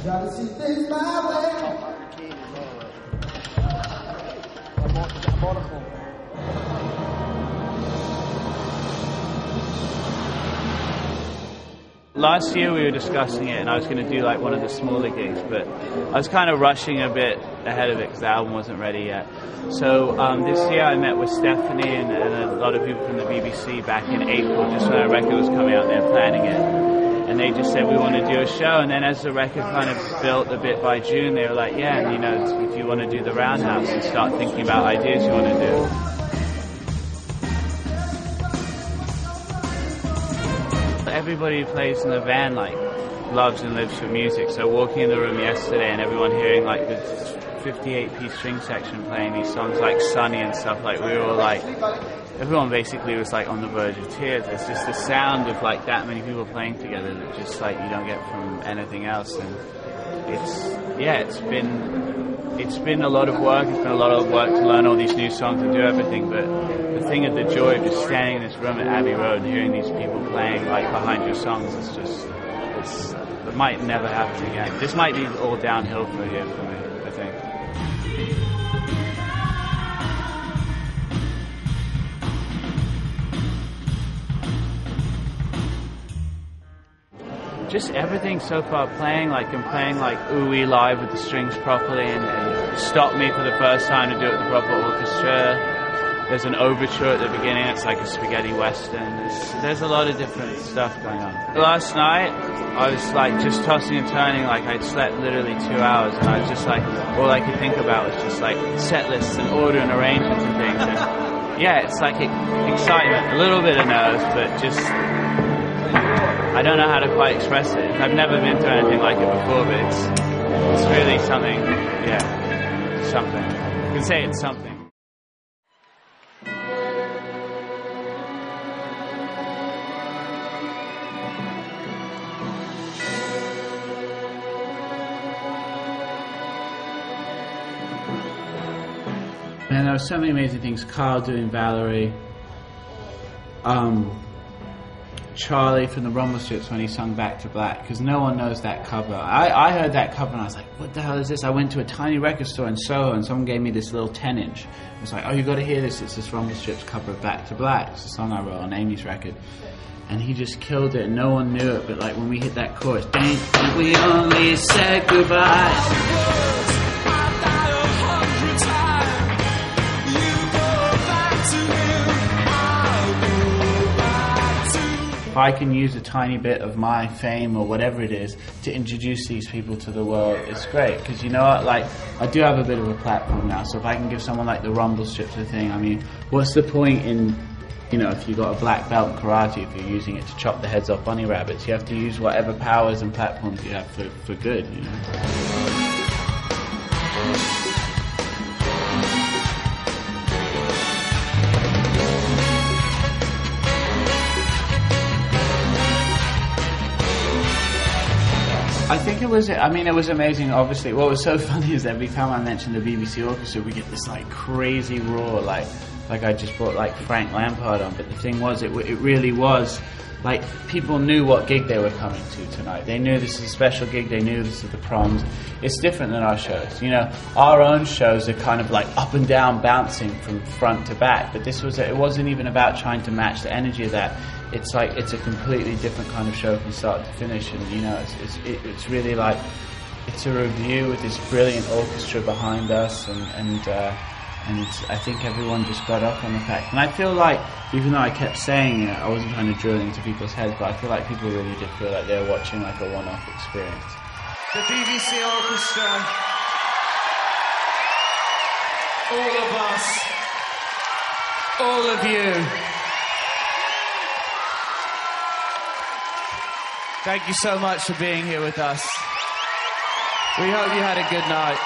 Gotta see things my way. Last year we were discussing it and I was going to do like one of the smaller gigs, but I was kind of rushing a bit ahead of it because the album wasn't ready yet. So this year I met with Stephanie and a lot of people from the BBC back in April, just when our record was coming out, they were planning it. And they just said, we want to do a show. And then as the record kind of built a bit by June, they were like, yeah, and, you know, if you want to do the Roundhouse and start thinking about ideas you want to do. Everybody who plays in the band like loves and lives for music. So walking in the room yesterday and everyone hearing like the 58-piece string section playing these songs like Sunny and stuff, like we were all like, everyone basically was like on the verge of tears. There's just the sound of like that many people playing together that just like you don't get from anything else. And it's been a lot of work. It's been a lot of work to learn all these new songs and do everything, but the thing of the joy of just standing in this room at Abbey Road and hearing these people playing like behind your songs is just, it might never happen again. This might be all downhill from here for me, I think. Just everything so far, playing like Ooh-Wee live with the strings properly and Stop Me for the first time to do it with the proper orchestra. There's an overture at the beginning, it's like a spaghetti western. There's a lot of different stuff going on. Last night, I was like just tossing and turning, like I'd slept literally 2 hours and I was just like, all I could think about was just like set lists and order and arrangements and things. And yeah, it's like excitement, a little bit of nerves, but just, I don't know how to quite express it. I've never been through anything like it before, but it's really something, yeah, something. You can say it's something. And there were so many amazing things. Carl doing Valerie. Charlie from the Rumble Strips when he sung Back to Black, because no one knows that cover. I heard that cover and I was like, what the hell is this? I went to a tiny record store in Soho and someone gave me this little 10-inch. I was like, oh, you got to hear this. It's this Rumble Strips cover of Back to Black. It's a song I wrote on Amy's record. And he just killed it and no one knew it, but like when we hit that chorus, dang, we only said goodbye. If I can use a tiny bit of my fame or whatever it is to introduce these people to the world, it's great. Because you know what, like, I do have a bit of a platform now, so if I can give someone like the Rumble Strips a thing, I mean, what's the point in, you know, if you've got a black belt in karate, if you're using it to chop the heads off bunny rabbits, you have to use whatever powers and platforms you have for good, you know. I think it was amazing, obviously. What was so funny is every time I mentioned the BBC Orchestra, we get this like crazy roar, like I just brought like Frank Lampard on. But the thing was, it really was, like, people knew what gig they were coming to tonight. They knew this is a special gig, they knew this is the Proms. It's different than our shows. You know, our own shows are kind of like up and down, bouncing from front to back. But it wasn't even about trying to match the energy of that. It's like, it's a completely different kind of show from start to finish, and you know, it's really like, it's a review with this brilliant orchestra behind us, and I think everyone just got up on the fact. And I feel like, even though I kept saying it, I wasn't trying to drill it into people's heads, but I feel like people really did feel like they were watching like a one-off experience. The BBC Orchestra, all of us, all of you. Thank you so much for being here with us. We hope you had a good night.